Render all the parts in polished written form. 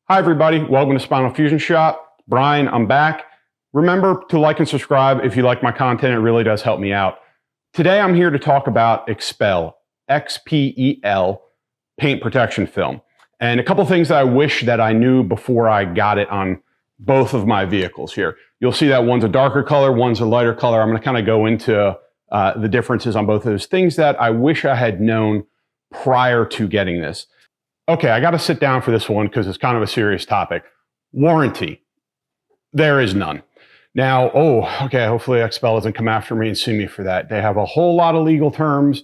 Hi everybody, welcome to Spinal Fusion Shop. Brian, I'm back. Remember to like and subscribe if you like my content, it really does help me out. Today I'm here to talk about XPEL, X-P-E-L, paint protection film. And a couple things that I wish that I knew before I got it on both of my vehicles here. You'll see that one's a darker color, one's a lighter color. I'm going to kind of go into the differences on both of those things that I wish I had known prior to getting this. Okay, I got to sit down for this one because it's kind of a serious topic. Warranty. There is none. Now, hopefully XPEL doesn't come after me and sue me for that. They have a whole lot of legal terms,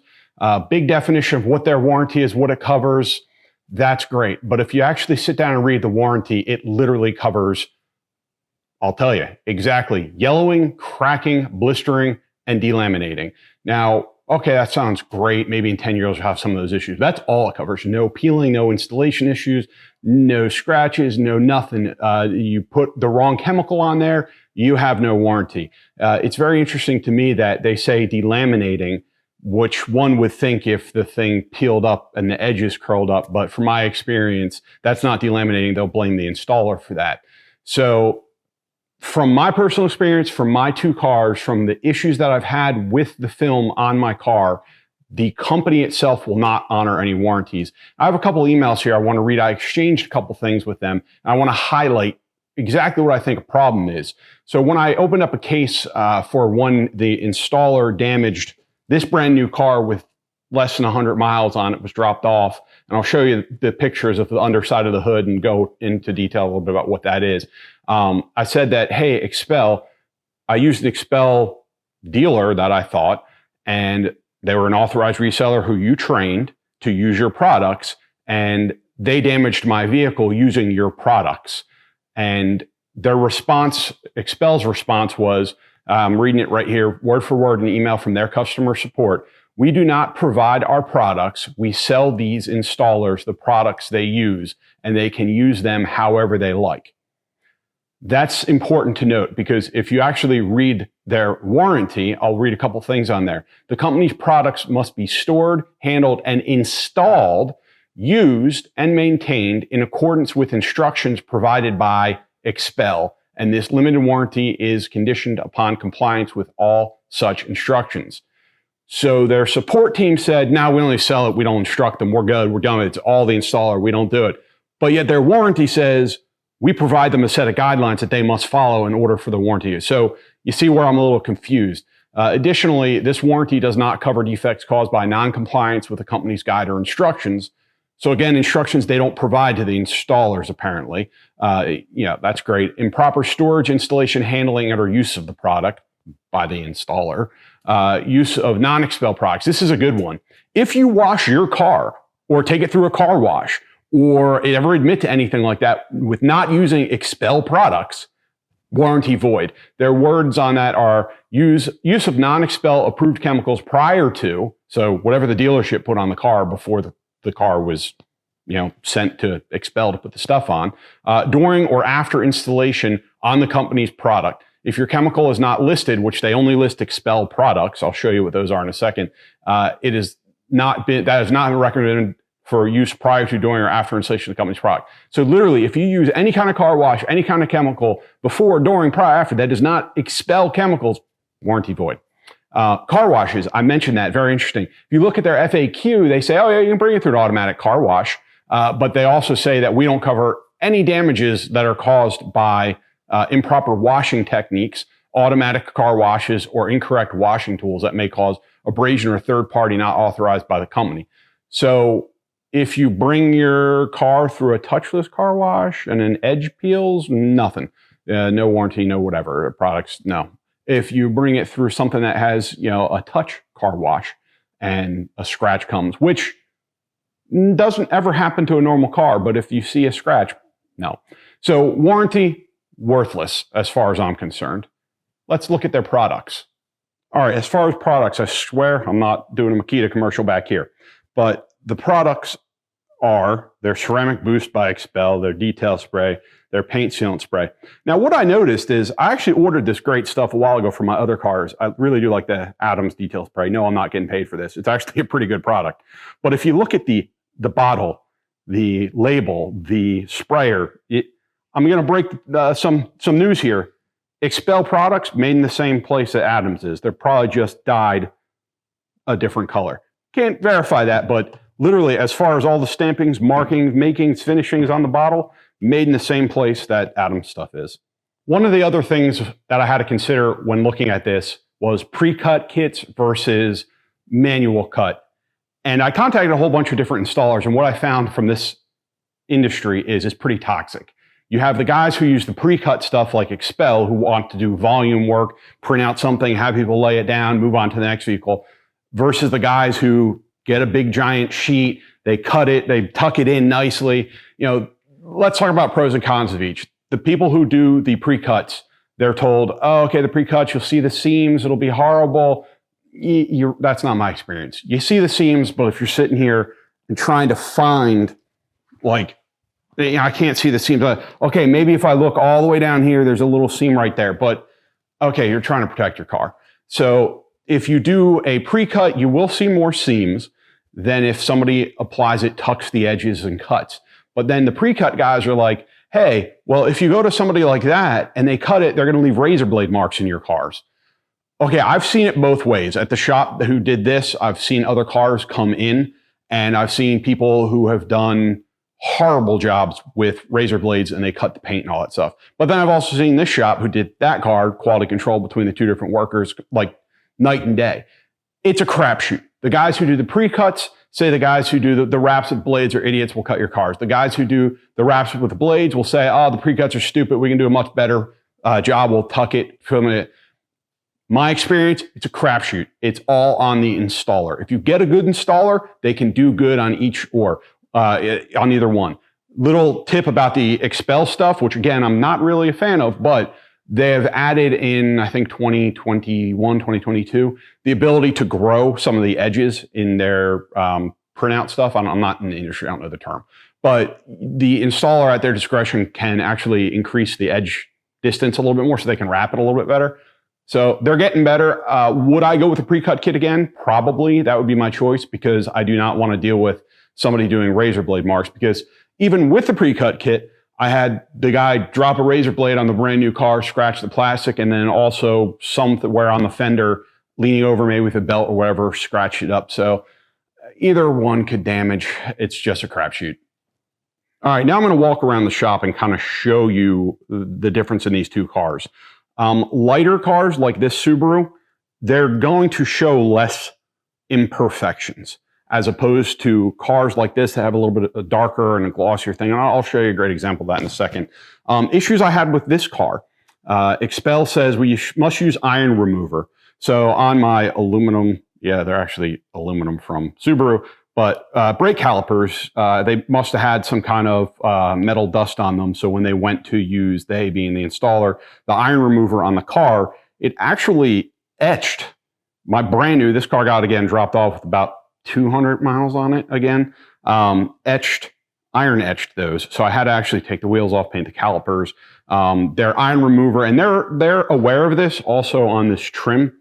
big definition of what their warranty is, what it covers. That's great. But if you actually sit down and read the warranty, it literally covers, I'll tell you, exactly yellowing, cracking, blistering, and delaminating. Now, okay, that sounds great. Maybe in 10 years you'll have some of those issues. That's all it covers. No peeling, no installation issues, no scratches, no nothing. You put the wrong chemical on there, you have no warranty. It's very interesting to me that they say delaminating, which one would think if the thing peeled up and the edges curled up. But from my experience, that's not delaminating. They'll blame the installer for that. So from my personal experience, from my two cars, from the issues that I've had with the film on my car, the company itself will not honor any warranties. I have a couple emails here I want to read. I exchanged a couple things with them. And I want to highlight exactly what I think a problem is. So when I opened up a case for one, the installer damaged this brand new car with less than 100 miles on it, was dropped off. And I'll show you the pictures of the underside of the hood and go into detail a little bit about what that is. I said that, hey, XPEL, I used the XPEL dealer that I thought, and they were an authorized reseller who you trained to use your products, and they damaged my vehicle using your products. And their response, XPEL's response was, I'm reading it right here, word for word, an email from their customer support. We do not provide our products. We sell these installers the products they use, and they can use them however they like. That's important to note because if you actually read their warranty, I'll read a couple things on there. The company's products must be stored, handled, and installed, used, and maintained in accordance with instructions provided by XPEL. And this limited warranty is conditioned upon compliance with all such instructions. So their support team said, no, we only sell it. We don't instruct them. We're good. We're done. It's all the installer. We don't do it. But yet their warranty says we provide them a set of guidelines that they must follow in order for the warranty. So you see where I'm a little confused. Additionally, this warranty does not cover defects caused by non-compliance with the company's guide or instructions. So again, instructions they don't provide to the installers, apparently. That's great. Improper storage, installation, handling, and or use of the product by the installer. Use of non-XPEL products. This is a good one. If you wash your car or take it through a car wash or ever admit to anything like that with not using XPEL products, warranty void. Their words on that are use of non-XPEL approved chemicals prior to, so whatever the dealership put on the car before the car was sent to XPEL to put the stuff on, during or after installation on the company's product. If your chemical is not listed, which they only list XPEL products, I'll show you what those are in a second, that has not been recommended for use prior to, during, or after installation of the company's product. So literally, if you use any kind of car wash, any kind of chemical before, during, prior, after, that does not XPEL chemicals, warranty void. Car washes, I mentioned that, very interesting. If you look at their FAQ, they say, oh yeah, you can bring it through an automatic car wash. But they also say that we don't cover any damages that are caused by improper washing techniques, automatic car washes, or incorrect washing tools that may cause abrasion or a third party not authorized by the company. So if you bring your car through a touchless car wash and an edge peels, nothing. No warranty, no whatever. Products, no. If you bring it through something that has, a touch car wash and a scratch comes, which doesn't ever happen to a normal car, but if you see a scratch, no. So warranty, worthless as far as I'm concerned. Let's look at their products. All right, as far as products, I swear I'm not doing a Makita commercial back here, but the products are their ceramic boost by XPEL, their detail spray, their paint sealant spray. Now, what I noticed is I actually ordered this great stuff a while ago for my other cars. I really do like the Adams detail spray. No, I'm not getting paid for this. It's actually a pretty good product. But if you look at the bottle, the label, the sprayer. I'm going to break some news here. XPEL products made in the same place that Adams is. They're probably just dyed a different color. Can't verify that, but literally as far as all the stampings, markings, makings, finishings on the bottle, made in the same place that Adams stuff is. One of the other things that I had to consider when looking at this was pre-cut kits versus manual cut. And I contacted a whole bunch of different installers, and what I found from this industry is it's pretty toxic. You have the guys who use the pre-cut stuff like XPEL who want to do volume work, print out something, have people lay it down, move on to the next vehicle, versus the guys who get a big giant sheet, they cut it, they tuck it in nicely. Let's talk about pros and cons of each. The people who do the pre-cuts, they're told, oh, okay, the pre-cuts, you'll see the seams, it'll be horrible. That's not my experience. You see the seams, but if you're sitting here and trying to find, I can't see the seams. Okay, maybe if I look all the way down here, there's a little seam right there. But okay, you're trying to protect your car. So if you do a pre-cut, you will see more seams than if somebody applies it, tucks the edges, and cuts. But then the pre-cut guys are like, hey, well, if you go to somebody like that and they cut it, they're going to leave razor blade marks in your cars. Okay, I've seen it both ways. At the shop who did this, I've seen other cars come in, and I've seen people who have done horrible jobs with razor blades and they cut the paint and all that stuff. But then I've also seen this shop who did that car, quality control between the two different workers, like night and day. It's a crapshoot. The guys who do the pre-cuts say the guys who do the wraps with blades are idiots, will cut your cars. The guys who do the wraps with the blades will say, oh, the pre-cuts are stupid, we can do a much better job, we'll tuck it, film it. My experience, it's a crapshoot. It's all on the installer. If you get a good installer, they can do good on on either one. Little tip about the XPEL stuff, which again, I'm not really a fan of, but they have added in, I think 2021, 2022, the ability to grow some of the edges in their printout stuff. I'm not in the industry, I don't know the term, but the installer at their discretion can actually increase the edge distance a little bit more so they can wrap it a little bit better. So they're getting better. Would I go with a pre-cut kit again? Probably. That would be my choice because I do not want to deal with somebody doing razor blade marks, because even with the pre-cut kit, I had the guy drop a razor blade on the brand new car, scratch the plastic, and then also somewhere on the fender, leaning over maybe with a belt or whatever, scratch it up. So either one could damage. It's just a crapshoot. All right, now I'm going to walk around the shop and kind of show you the difference in these two cars. Lighter cars like this Subaru, they're going to show less imperfections, as opposed to cars like this that have a little bit of a darker and a glossier thing. And I'll show you a great example of that in a second. Issues I had with this car. XPEL says we must use iron remover. So on my aluminum, yeah, they're actually aluminum from Subaru, but brake calipers, they must have had some kind of metal dust on them. So when they went to use, they being the installer, the iron remover on the car, it actually etched my brand new, this car got again dropped off with about 200 miles on it again, iron etched those. So I had to actually take the wheels off, paint the calipers. Their iron remover, and they're aware of this also on this trim,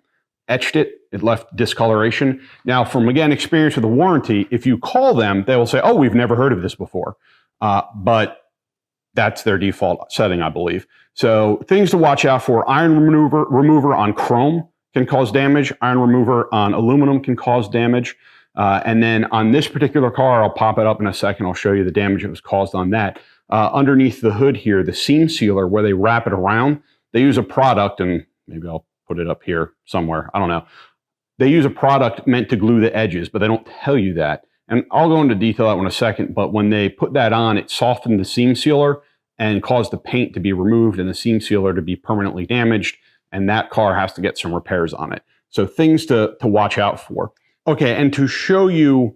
etched it. It left discoloration. Now, from again, experience with the warranty, if you call them, they will say, oh, we've never heard of this before. But that's their default setting, I believe. So things to watch out for: iron remover on chrome can cause damage. Iron remover on aluminum can cause damage. And then on this particular car, I'll pop it up in a second. I'll show you the damage that was caused on that. Underneath the hood here, the seam sealer, where they wrap it around, they use a product, and maybe I'll put it up here somewhere. I don't know. They use a product meant to glue the edges, but they don't tell you that. And I'll go into detail that one in a second, but when they put that on, it softened the seam sealer and caused the paint to be removed and the seam sealer to be permanently damaged, and that car has to get some repairs on it. So things to watch out for. Okay, and to show you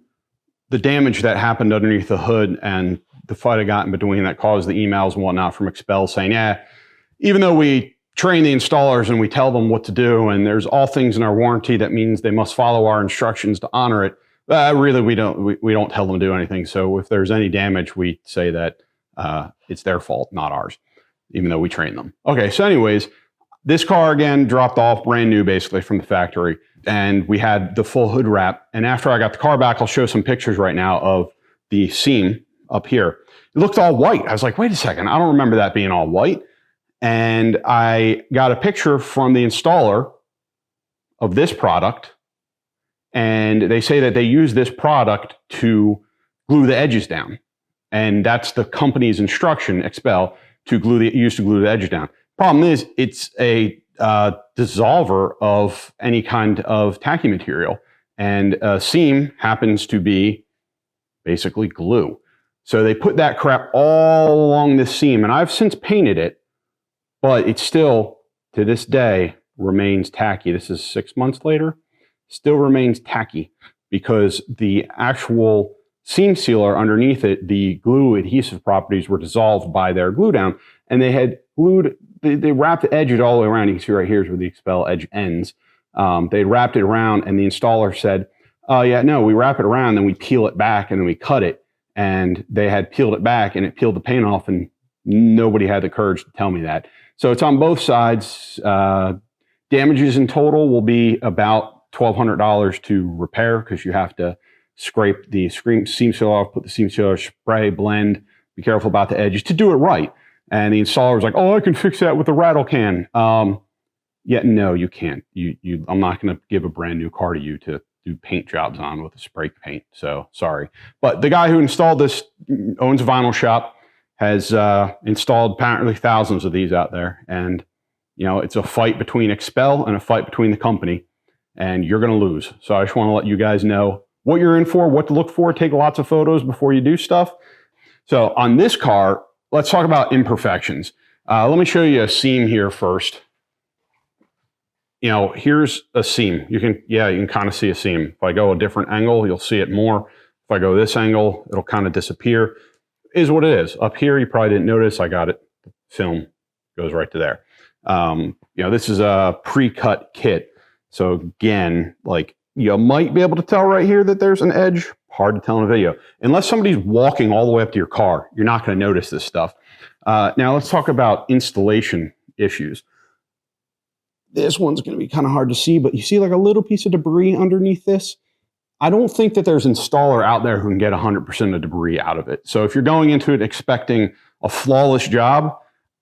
the damage that happened underneath the hood and the fight I got in between that caused the emails and whatnot from XPEL saying, yeah, even though we train the installers and we tell them what to do, and there's all things in our warranty that means they must follow our instructions to honor it, really we don't tell them to do anything. So if there's any damage, we say that it's their fault, not ours, even though we train them. Okay, so anyways, this car again dropped off brand new basically from the factory, and we had the full hood wrap. And after I got the car back, I'll show some pictures right now of the seam up here. It looked all white. I was like, wait a second, I don't remember that being all white. And I got a picture from the installer of this product, and they say that they use this product to glue the edges down. And that's the company's instruction, XPEL, to glue the edges down. Problem is, it's a dissolver of any kind of tacky material, and a seam happens to be basically glue. So they put that crap all along this seam, and I've since painted it, but it still, to this day, remains tacky. This is 6 months later, still remains tacky because the actual seam sealer underneath it, the glue adhesive properties were dissolved by their glue down, and they had glued, they wrapped the edges all the way around. You can see right here is where the XPEL edge ends. They wrapped it around, and the installer said, oh yeah, no, we wrap it around, then we peel it back, and then we cut it. And they had peeled it back, and it peeled the paint off, and nobody had the courage to tell me that. So it's on both sides. Damages in total will be about $1,200 to repair, because you have to scrape the seam sealer off, put the seam sealer, spray, blend, be careful about the edges to do it right. And the installer was like, oh, I can fix that with a rattle can. Yeah, no, you can't. I'm not going to give a brand new car to you to do paint jobs on with a spray paint. So sorry. But the guy who installed this owns a vinyl shop, has installed apparently thousands of these out there. And, you know, it's a fight between XPEL and a fight between the company, and you're going to lose. So I just want to let you guys know what you're in for, what to look for, take lots of photos before you do stuff. So on this car, let's talk about imperfections. Let me show you a seam here first. You know, here's a seam. You can kind of see a seam. If I go a different angle, you'll see it more. If I go this angle, it'll kind of disappear. Is what it is. Up here, you probably didn't notice. I got it. The film goes right to there. You know, this is a pre-cut kit. So again, like, you might be able to tell right here that there's an edge. Hard to tell in a video. Unless somebody's walking all the way up to your car, you're not going to notice this stuff. Now let's talk about installation issues. This one's going to be kind of hard to see, but you see like a little piece of debris underneath this? I don't think that there's an installer out there who can get 100% of debris out of it. So if you're going into it expecting a flawless job,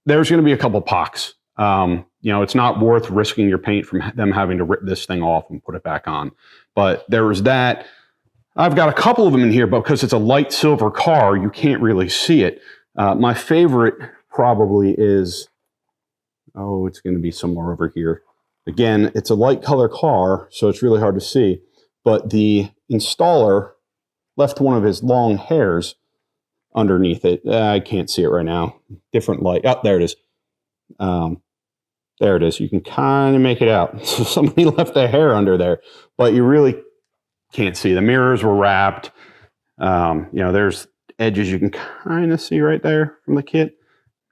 there's going to be a couple pocks. You know, it's not worth risking your paint from them having to rip this thing off and put it back on. But there was that. I've got a couple of them in here, but because it's a light silver car, you can't really see it. My favorite probably is, oh, it's going to be somewhere over here. Again, it's a light color car, so it's really hard to see. But the installer left one of his long hairs underneath it. I can't see it right now. Different light. Oh, there it is. There it is. You can kind of make it out. So somebody left their hair under there, but you really can't see. The mirrors were wrapped. You know, there's edges you can kind of see right there from the kit.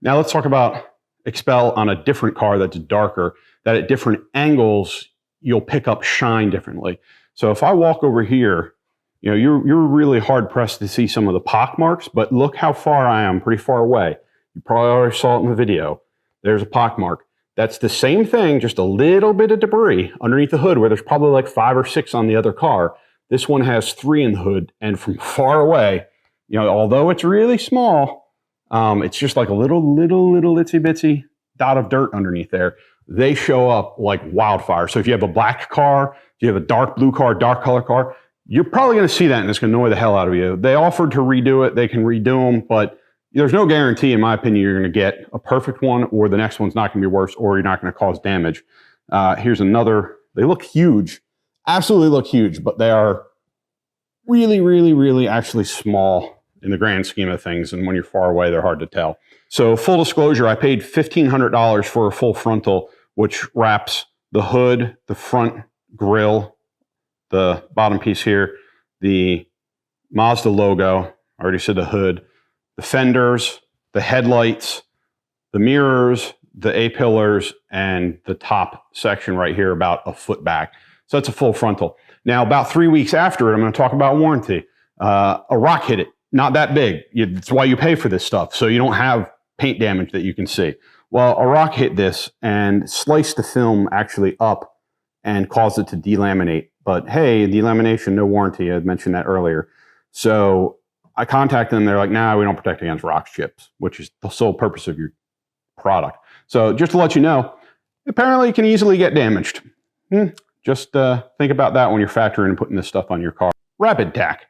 Now let's talk about XPEL on a different car that's darker, that at different angles, you'll pick up shine differently. So if I walk over here, you know, you're really hard pressed to see some of the pock marks, but look how far I am, pretty far away. You probably already saw it in the video. There's a pock mark. That's the same thing, just a little bit of debris underneath the hood where there's probably like 5 or 6 on the other car. This one has 3 in the hood, and from far away, you know, although it's really small, it's just like a little itsy bitsy dot of dirt underneath there. They show up like wildfire. So if you have a black car, if you have a dark blue car, dark color car, you're probably going to see that, and it's going to annoy the hell out of you. They offered to redo it. They can redo them, but there's no guarantee, in my opinion, you're going to get a perfect one, or the next one's not going to be worse, or you're not going to cause damage. Here's another. They look huge. Absolutely look huge, but they are really actually small in the grand scheme of things, and when you're far away, they're hard to tell. So full disclosure, I paid $1,500 for a full frontal, which wraps the hood, the front grille, the bottom piece here, the Mazda logo, I already said the hood, the fenders, the headlights, the mirrors, the A-pillars, and the top section right here about a foot back. So that's a full frontal. Now, about 3 weeks after it, I'm going to talk about warranty. A rock hit it. Not that big. That's why you pay for this stuff, so you don't have paint damage that you can see. Well, a rock hit this and sliced the film actually up and caused it to delaminate. But hey, delamination, no warranty. I mentioned that earlier. So I contacted them. They're like, nah, we don't protect against rocks chips, which is the sole purpose of your product. So just to let you know, apparently it can easily get damaged. Just think about that when you're factoring and putting this stuff on your car. Rapid tack.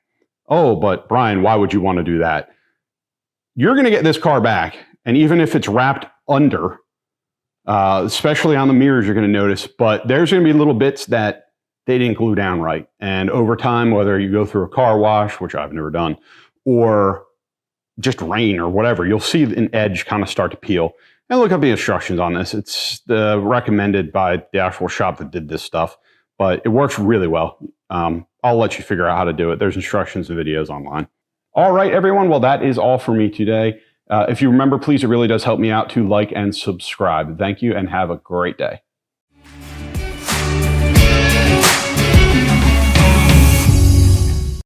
Oh, but Brian, why would you want to do that? You're going to get this car back, and even if it's wrapped under, especially on the mirrors, you're going to notice, but there's going to be little bits that they didn't glue down right. And over time, whether you go through a car wash, which I've never done, or just rain or whatever, you'll see an edge kind of start to peel. And look up the instructions on this. It's recommended by the actual shop that did this stuff, but it works really well. I'll let you figure out how to do it. There's instructions and videos online. All right, everyone. Well, that is all for me today. If you remember, please, it really does help me out to like and subscribe. Thank you and have a great day.